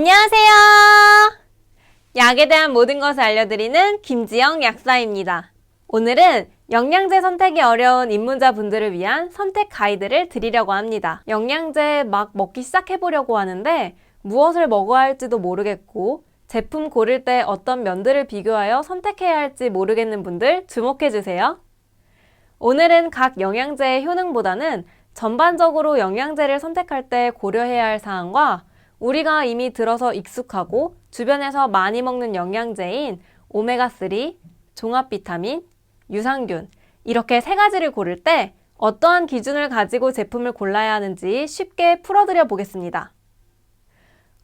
안녕하세요. 약에 대한 모든 것을 알려드리는 김지영 약사입니다. 오늘은 영양제 선택이 어려운 입문자분들을 위한 선택 가이드를 드리려고 합니다. 영양제 막 먹기 시작해보려고 하는데 무엇을 먹어야 할지도 모르겠고 제품 고를 때 어떤 면들을 비교하여 선택해야 할지 모르겠는 분들 주목해주세요. 오늘은 각 영양제의 효능보다는 전반적으로 영양제를 선택할 때 고려해야 할 사항과 우리가 이미 들어서 익숙하고 주변에서 많이 먹는 영양제인 오메가3, 종합비타민, 유산균 이렇게 세 가지를 고를 때 어떠한 기준을 가지고 제품을 골라야 하는지 쉽게 풀어드려 보겠습니다.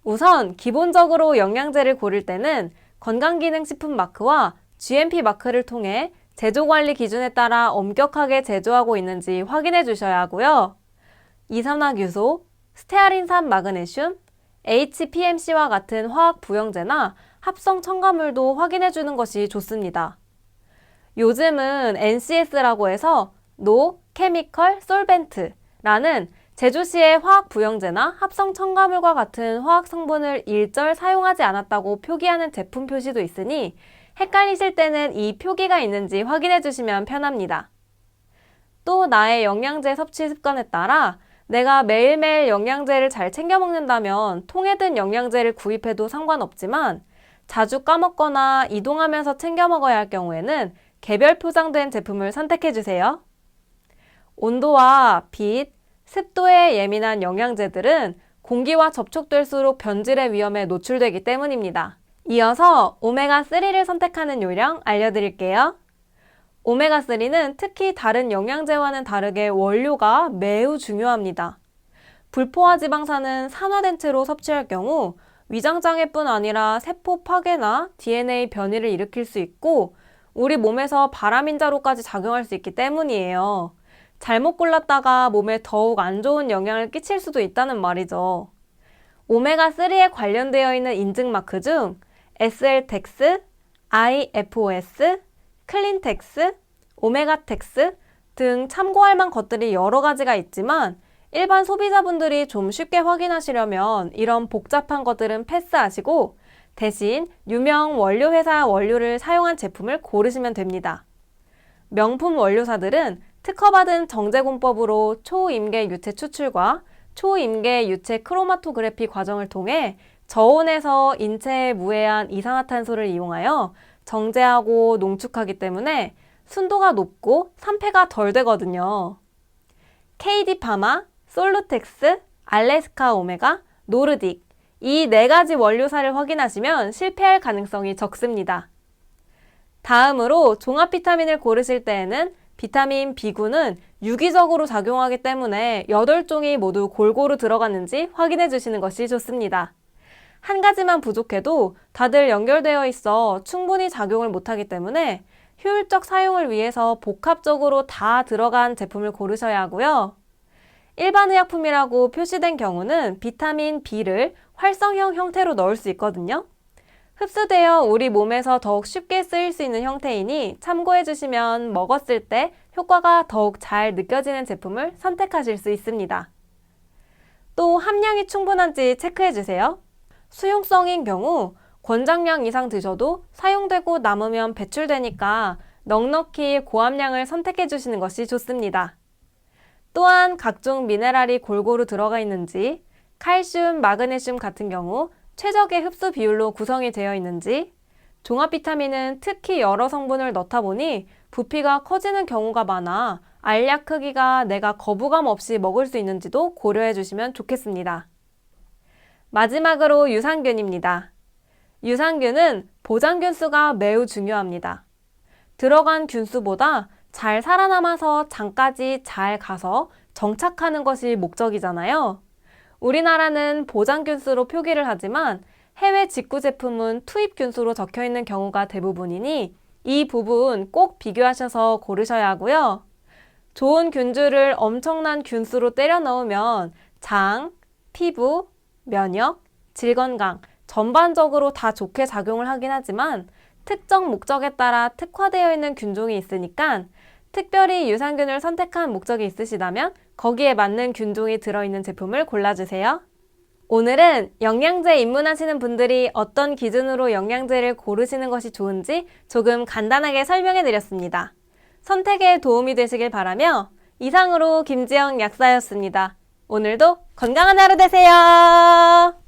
우선 기본적으로 영양제를 고를 때는 건강기능식품 마크와 GMP 마크를 통해 제조관리 기준에 따라 엄격하게 제조하고 있는지 확인해 주셔야 하고요. 이산화규소, 스테아린산 마그네슘, HPMC와 같은 화학 부형제나 합성 첨가물도 확인해 주는 것이 좋습니다. 요즘은 NCS라고 해서 No Chemical Solvent라는 제조 시에 화학 부형제나 합성 첨가물과 같은 화학 성분을 일절 사용하지 않았다고 표기하는 제품 표시도 있으니 헷갈리실 때는 이 표기가 있는지 확인해 주시면 편합니다. 또 나의 영양제 섭취 습관에 따라 내가 매일매일 영양제를 잘 챙겨 먹는다면 통에 든 영양제를 구입해도 상관없지만 자주 까먹거나 이동하면서 챙겨 먹어야 할 경우에는 개별 포장된 제품을 선택해 주세요. 온도와 빛, 습도에 예민한 영양제들은 공기와 접촉될수록 변질의 위험에 노출되기 때문입니다. 이어서 오메가3를 선택하는 요령 알려드릴게요. 오메가3는 특히 다른 영양제와는 다르게 원료가 매우 중요합니다. 불포화 지방산은 산화된 채로 섭취할 경우 위장장애뿐 아니라 세포 파괴나 DNA 변이를 일으킬 수 있고 우리 몸에서 바람인자로까지 작용할 수 있기 때문이에요. 잘못 골랐다가 몸에 더욱 안 좋은 영향을 끼칠 수도 있다는 말이죠. 오메가3에 관련되어 있는 인증 마크 중 SL텍스, IFOS, 클린텍스, 오메가텍스 등 참고할 만한 것들이 여러 가지가 있지만 일반 소비자분들이 좀 쉽게 확인하시려면 이런 복잡한 것들은 패스하시고 대신 유명 원료 회사 원료를 사용한 제품을 고르시면 됩니다. 명품 원료사들은 특허받은 정제공법으로 초임계 유체 추출과 초임계 유체 크로마토그래피 과정을 통해 저온에서 인체에 무해한 이산화탄소를 이용하여 정제하고 농축하기 때문에 순도가 높고 산패가 덜 되거든요. KD파마, 솔루텍스, 알래스카 오메가, 노르딕 이 네 가지 원료사를 확인하시면 실패할 가능성이 적습니다. 다음으로 종합 비타민을 고르실 때에는 비타민 B군은 유기적으로 작용하기 때문에 8종이 모두 골고루 들어갔는지 확인해 주시는 것이 좋습니다. 한 가지만 부족해도 다들 연결되어 있어 충분히 작용을 못하기 때문에 효율적 사용을 위해서 복합적으로 다 들어간 제품을 고르셔야 하고요. 일반 의약품이라고 표시된 경우는 비타민 B를 활성형 형태로 넣을 수 있거든요. 흡수되어 우리 몸에서 더욱 쉽게 쓰일 수 있는 형태이니 참고해 주시면 먹었을 때 효과가 더욱 잘 느껴지는 제품을 선택하실 수 있습니다. 또 함량이 충분한지 체크해 주세요. 수용성인 경우 권장량 이상 드셔도 사용되고 남으면 배출되니까 넉넉히 고함량을 선택해 주시는 것이 좋습니다. 또한 각종 미네랄이 골고루 들어가 있는지, 칼슘, 마그네슘 같은 경우 최적의 흡수 비율로 구성이 되어 있는지, 종합 비타민은 특히 여러 성분을 넣다 보니 부피가 커지는 경우가 많아 알약 크기가 내가 거부감 없이 먹을 수 있는지도 고려해 주시면 좋겠습니다. 마지막으로 유산균입니다. 유산균은 보장균 수가 매우 중요합니다. 들어간 균수보다 잘 살아남아서 장까지 잘 가서 정착하는 것이 목적이잖아요. 우리나라는 보장균 수로 표기를 하지만 해외 직구 제품은 투입균 수로 적혀 있는 경우가 대부분이니 이 부분 꼭 비교하셔서 고르셔야 하고요. 좋은 균주를 엄청난 균수로 때려 넣으면 장, 피부, 면역, 질건강 전반적으로 다 좋게 작용을 하긴 하지만 특정 목적에 따라 특화되어 있는 균종이 있으니까 특별히 유산균을 선택한 목적이 있으시다면 거기에 맞는 균종이 들어있는 제품을 골라주세요. 오늘은 영양제 입문하시는 분들이 어떤 기준으로 영양제를 고르시는 것이 좋은지 조금 간단하게 설명해 드렸습니다. 선택에 도움이 되시길 바라며 이상으로 김지영 약사였습니다. 오늘도 건강한 하루 되세요.